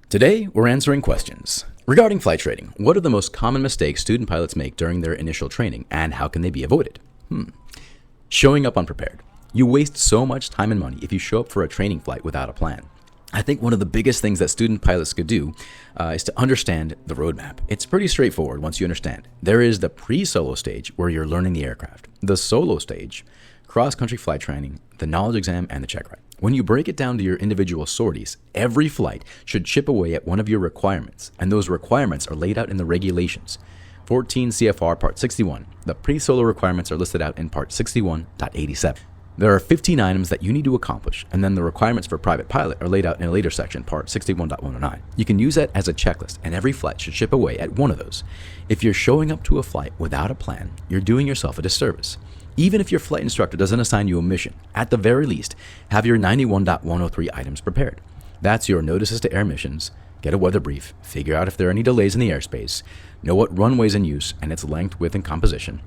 Today, we're answering questions. Regarding flight training, what are the most common mistakes student pilots make during their initial training, and how can they be avoided? Showing up unprepared. You waste so much time and money if you show up for a training flight without a plan. I think one of the biggest things that student pilots could do is to understand the roadmap. It's pretty straightforward once you understand. There is the pre-solo stage where you're learning the aircraft, the solo stage, cross-country flight training, the knowledge exam, and the check ride. When you break it down to your individual sorties, every flight should chip away at one of your requirements, and those requirements are laid out in the regulations. 14 CFR Part 61. The pre-solo requirements are listed out in Part 61.87. There are 15 items that you need to accomplish, and then the requirements for private pilot are laid out in a later section, Part 61.109. You can use that as a checklist, and every flight should chip away at one of those. If you're showing up to a flight without a plan, you're doing yourself a disservice. Even if your flight instructor doesn't assign you a mission, at the very least, have your 91.103 items prepared. That's your notices to air missions, get a weather brief, figure out if there are any delays in the airspace, know what runway's in use and its length, width, and composition,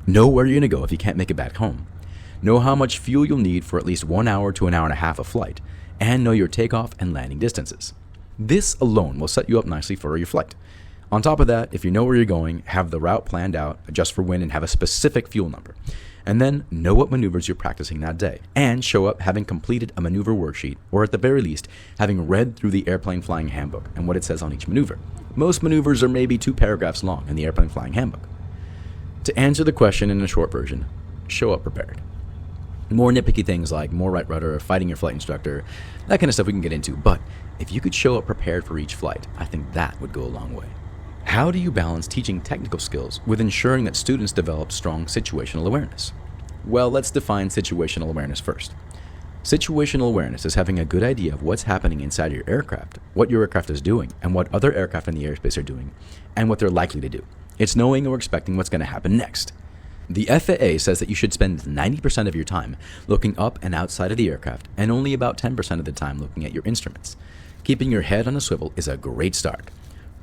know where you're going to go if you can't make it back home, know how much fuel you'll need for at least 1 hour to an hour and a half of flight, and know your takeoff and landing distances. This alone will set you up nicely for your flight. On top of that, if you know where you're going, have the route planned out, adjust for wind, and have a specific fuel number. And then know what maneuvers you're practicing that day, and show up having completed a maneuver worksheet, or at the very least, having read through the airplane flying handbook and what it says on each maneuver. Most maneuvers are maybe 2 paragraphs long in the airplane flying handbook. To answer the question in a short version, show up prepared. More nitpicky things like more right rudder, fighting your flight instructor, that kind of stuff we can get into, but if you could show up prepared for each flight, I think that would go a long way. How do you balance teaching technical skills with ensuring that students develop strong situational awareness? Well, let's define situational awareness first. Situational awareness is having a good idea of what's happening inside your aircraft, what your aircraft is doing, and what other aircraft in the airspace are doing, and what they're likely to do. It's knowing or expecting what's going to happen next. The FAA says that you should spend 90% of your time looking up and outside of the aircraft, and only about 10% of the time looking at your instruments. Keeping your head on a swivel is a great start.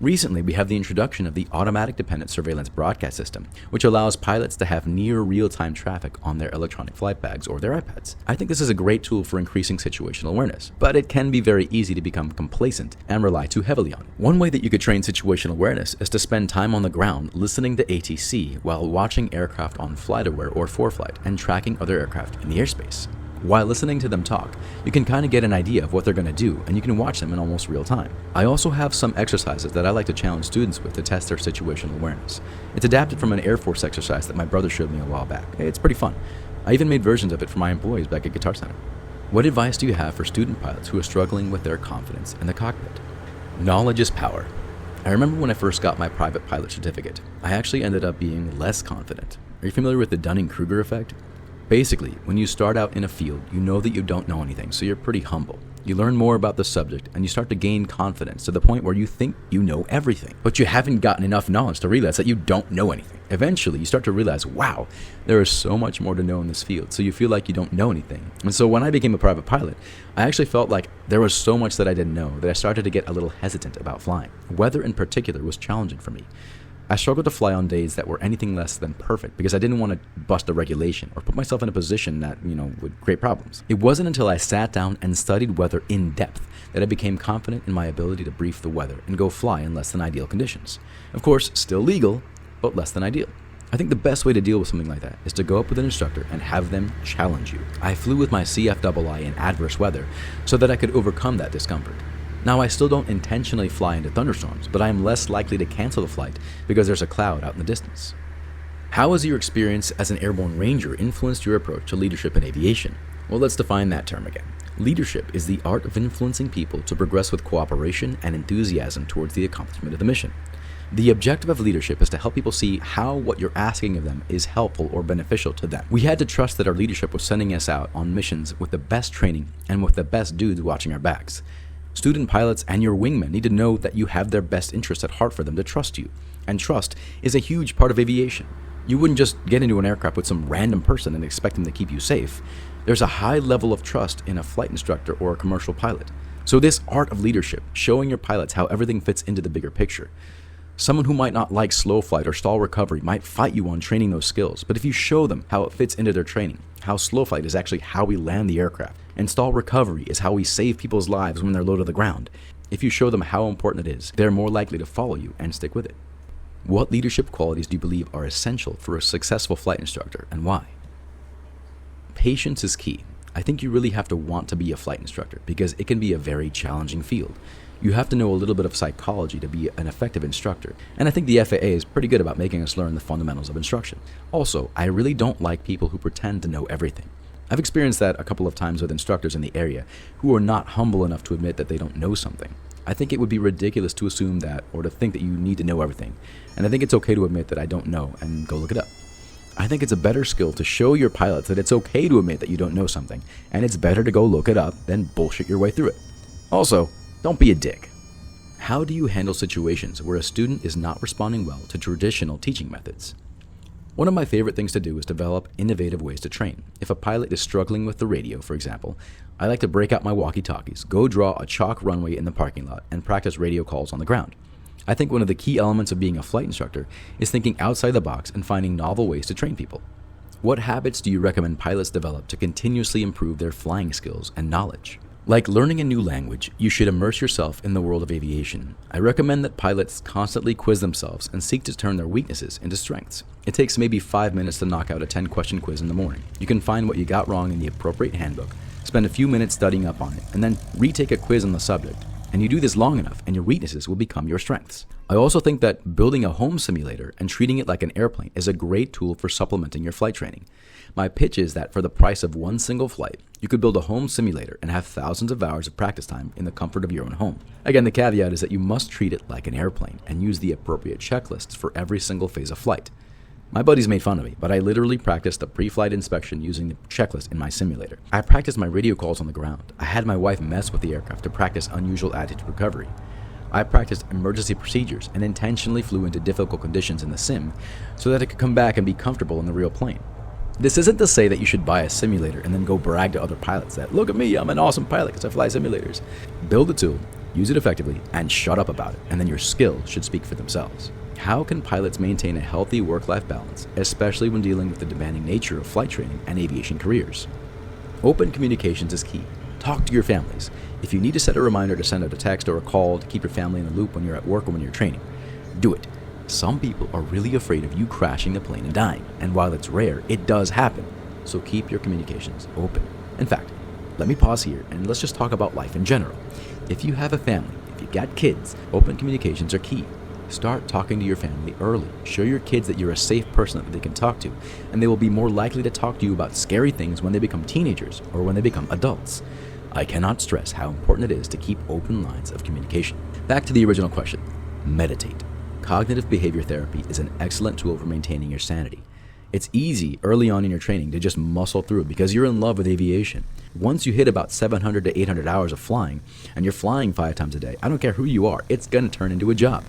Recently, we have the introduction of the Automatic Dependent Surveillance Broadcast System, which allows pilots to have near real-time traffic on their electronic flight bags or their iPads. I think this is a great tool for increasing situational awareness, but it can be very easy to become complacent and rely too heavily on it. One way that you could train situational awareness is to spend time on the ground listening to ATC while watching aircraft on FlightAware or ForeFlight and tracking other aircraft in the airspace. While listening to them talk, you can kind of get an idea of what they're going to do, and you can watch them in almost real time. I also have some exercises that I like to challenge students with to test their situational awareness. It's adapted from an Air Force exercise that my brother showed me a while back. It's pretty fun. I even made versions of it for my employees back at Guitar Center. What advice do you have for student pilots who are struggling with their confidence in the cockpit? Knowledge is power. I remember when I first got my private pilot certificate, I actually ended up being less confident. Are you familiar with the Dunning-Kruger effect? Basically, when you start out in a field, you know that you don't know anything, so you're pretty humble. You learn more about the subject, and you start to gain confidence to the point where you think you know everything, but you haven't gotten enough knowledge to realize that you don't know anything. Eventually, you start to realize, wow, there is so much more to know in this field, so you feel like you don't know anything. And so when I became a private pilot, I actually felt like there was so much that I didn't know that I started to get a little hesitant about flying. Weather in particular was challenging for me. I struggled to fly on days that were anything less than perfect because I didn't want to bust a regulation or put myself in a position that, would create problems. It wasn't until I sat down and studied weather in depth that I became confident in my ability to brief the weather and go fly in less than ideal conditions. Of course, still legal, but less than ideal. I think the best way to deal with something like that is to go up with an instructor and have them challenge you. I flew with my CFII in adverse weather so that I could overcome that discomfort. Now, I still don't intentionally fly into thunderstorms, but I am less likely to cancel the flight because there's a cloud out in the distance. How has your experience as an airborne ranger influenced your approach to leadership in aviation? Well, let's define that term again. Leadership is the art of influencing people to progress with cooperation and enthusiasm towards the accomplishment of the mission. The objective of leadership is to help people see how what you're asking of them is helpful or beneficial to them. We had to trust that our leadership was sending us out on missions with the best training and with the best dudes watching our backs. Student pilots and your wingmen need to know that you have their best interests at heart for them to trust you. And trust is a huge part of aviation. You wouldn't just get into an aircraft with some random person and expect them to keep you safe. There's a high level of trust in a flight instructor or a commercial pilot. So this art of leadership, showing your pilots how everything fits into the bigger picture. Someone who might not like slow flight or stall recovery might fight you on training those skills, but if you show them how it fits into their training, how slow flight is actually how we land the aircraft, and stall recovery is how we save people's lives when they're low to the ground, If you show them how important it is, they're more likely to follow you and stick with it. What leadership qualities do you believe are essential for a successful flight instructor, and why? Patience is key. I think you really have to want to be a flight instructor because it can be a very challenging field. You have to know a little bit of psychology to be an effective instructor, and I think the FAA is pretty good about making us learn the fundamentals of instruction. Also, I really don't like people who pretend to know everything. I've experienced that a couple of times with instructors in the area who are not humble enough to admit that they don't know something. I think it would be ridiculous to assume that or to think that you need to know everything, and I think it's okay to admit that I don't know and go look it up. I think it's a better skill to show your pilots that it's okay to admit that you don't know something, and it's better to go look it up than bullshit your way through it. Also, don't be a dick. How do you handle situations where a student is not responding well to traditional teaching methods? One of my favorite things to do is develop innovative ways to train. If a pilot is struggling with the radio, for example, I like to break out my walkie-talkies, go draw a chalk runway in the parking lot, and practice radio calls on the ground. I think one of the key elements of being a flight instructor is thinking outside the box and finding novel ways to train people. What habits do you recommend pilots develop to continuously improve their flying skills and knowledge? Like learning a new language, you should immerse yourself in the world of aviation. I recommend that pilots constantly quiz themselves and seek to turn their weaknesses into strengths. It takes maybe 5 minutes to knock out a 10-question quiz in the morning. You can find what you got wrong in the appropriate handbook, spend a few minutes studying up on it, and then retake a quiz on the subject. And you do this long enough, and your weaknesses will become your strengths. I also think that building a home simulator and treating it like an airplane is a great tool for supplementing your flight training. My pitch is that for the price of one single flight, you could build a home simulator and have thousands of hours of practice time in the comfort of your own home. Again, the caveat is that you must treat it like an airplane and use the appropriate checklists for every single phase of flight. My buddies made fun of me, but I literally practiced the pre-flight inspection using the checklist in my simulator. I practiced my radio calls on the ground. I had my wife mess with the aircraft to practice unusual attitude recovery. I practiced emergency procedures and intentionally flew into difficult conditions in the sim so that I could come back and be comfortable in the real plane. This isn't to say that you should buy a simulator and then go brag to other pilots that, look at me, I'm an awesome pilot because I fly simulators. Build a tool, use it effectively, and shut up about it, and then your skills should speak for themselves. How can pilots maintain a healthy work-life balance, especially when dealing with the demanding nature of flight training and aviation careers? Open communications is key. Talk to your families. If you need to set a reminder to send out a text or a call to keep your family in the loop when you're at work or when you're training, do it. Some people are really afraid of you crashing the plane and dying, and while it's rare, it does happen. So keep your communications open. In fact, let me pause here and let's just talk about life in general. If you have a family, if you got kids, open communications are key. Start talking to your family early. Show your kids that you're a safe person that they can talk to, and they will be more likely to talk to you about scary things when they become teenagers or when they become adults. I cannot stress how important it is to keep open lines of communication. Back to the original question. Meditate. Cognitive behavior therapy is an excellent tool for maintaining your sanity. It's easy early on in your training to just muscle through because you're in love with aviation. Once you hit about 700 to 800 hours of flying, and you're flying 5 times a day, I don't care who you are, it's going to turn into a job.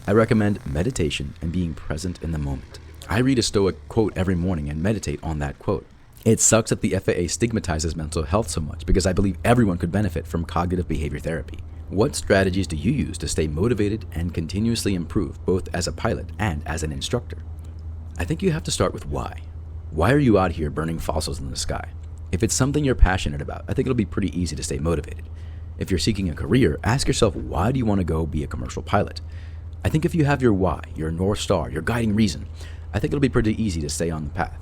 I recommend meditation and being present in the moment. I read a Stoic quote every morning and meditate on that quote. It sucks that the FAA stigmatizes mental health so much because I believe everyone could benefit from cognitive behavior therapy. What strategies do you use to stay motivated and continuously improve both as a pilot and as an instructor? I think you have to start with why. Why are you out here burning fossils in the sky? If it's something you're passionate about, I think it'll be pretty easy to stay motivated. If you're seeking a career, ask yourself, why do you want to go be a commercial pilot? I think if you have your why, your North Star, your guiding reason, I think it'll be pretty easy to stay on the path.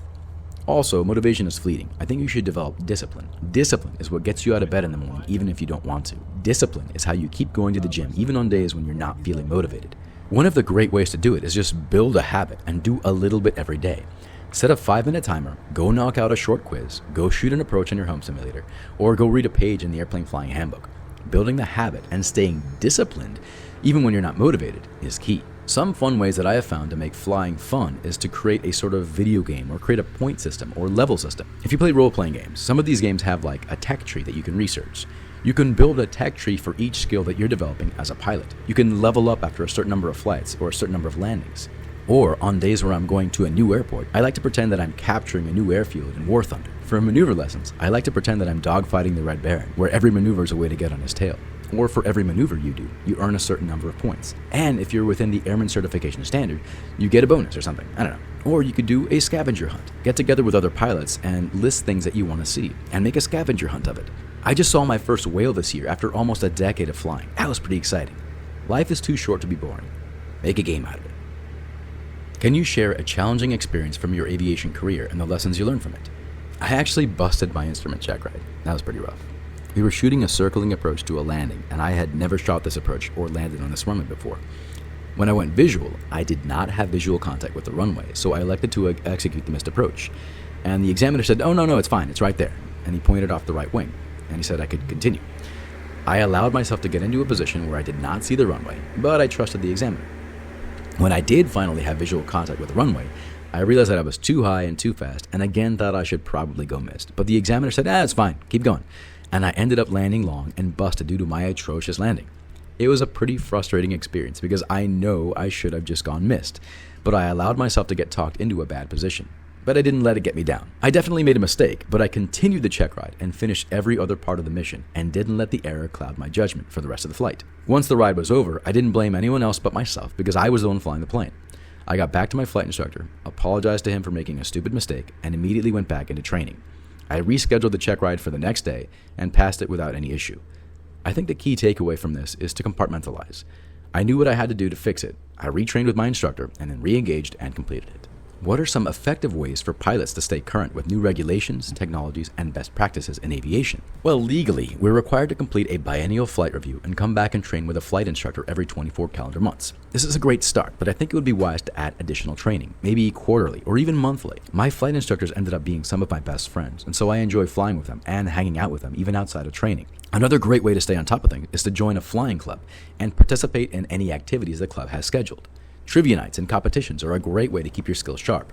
Also, motivation is fleeting. I think you should develop discipline. Discipline is what gets you out of bed in the morning, even if you don't want to. Discipline is how you keep going to the gym, even on days when you're not feeling motivated. One of the great ways to do it is just build a habit and do a little bit every day. Set a 5-minute timer, go knock out a short quiz, go shoot an approach in your home simulator, or go read a page in the airplane flying handbook. Building the habit and staying disciplined, even when you're not motivated, is key. Some fun ways that I have found to make flying fun is to create a sort of video game or create a point system or level system. If you play role-playing games, some of these games have like a tech tree that you can research. You can build a tech tree for each skill that you're developing as a pilot. You can level up after a certain number of flights or a certain number of landings. Or on days where I'm going to a new airport, I like to pretend that I'm capturing a new airfield in War Thunder. For maneuver lessons, I like to pretend that I'm dogfighting the Red Baron, where every maneuver is a way to get on his tail. Or for every maneuver you do, you earn a certain number of points. And if you're within the Airman Certification Standard, you get a bonus or something. I don't know. Or you could do a scavenger hunt. Get together with other pilots and list things that you want to see, and make a scavenger hunt of it. I just saw my first whale this year after almost a decade of flying. That was pretty exciting. Life is too short to be boring. Make a game out of it. Can you share a challenging experience from your aviation career and the lessons you learned from it? I actually busted my instrument check ride. That was pretty rough. We were shooting a circling approach to a landing, and I had never shot this approach or landed on this runway before. When I went visual, I did not have visual contact with the runway, so I elected to execute the missed approach. And the examiner said, "Oh, no, it's fine, it's right there." And he pointed off the right wing, and he said I could continue. I allowed myself to get into a position where I did not see the runway, but I trusted the examiner. When I did finally have visual contact with the runway, I realized that I was too high and too fast, and again thought I should probably go missed. But the examiner said, "It's fine, keep going." And I ended up landing long and busted due to my atrocious landing. It was a pretty frustrating experience because I know I should have just gone missed, but I allowed myself to get talked into a bad position. But I didn't let it get me down. I definitely made a mistake, but I continued the check ride and finished every other part of the mission and didn't let the error cloud my judgment for the rest of the flight. Once the ride was over, I didn't blame anyone else but myself because I was the one flying the plane. I got back to my flight instructor, apologized to him for making a stupid mistake, and immediately went back into training. I rescheduled the check ride for the next day and passed it without any issue. I think the key takeaway from this is to compartmentalize. I knew what I had to do to fix it. I retrained with my instructor and then re-engaged and completed it. What are some effective ways for pilots to stay current with new regulations, technologies, and best practices in aviation? Well, legally, we're required to complete a biennial flight review and come back and train with a flight instructor every 24 calendar months. This is a great start, but I think it would be wise to add additional training, maybe quarterly or even monthly. My flight instructors ended up being some of my best friends, and so I enjoy flying with them and hanging out with them even outside of training. Another great way to stay on top of things is to join a flying club and participate in any activities the club has scheduled. Trivia nights and competitions are a great way to keep your skills sharp.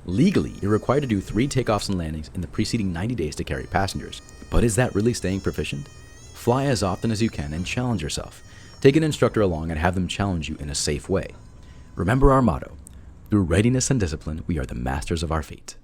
Legally, you're required to do 3 takeoffs and landings in the preceding 90 days to carry passengers. But is that really staying proficient? Fly as often as you can and challenge yourself. Take an instructor along and have them challenge you in a safe way. Remember our motto: through readiness and discipline, we are the masters of our fate.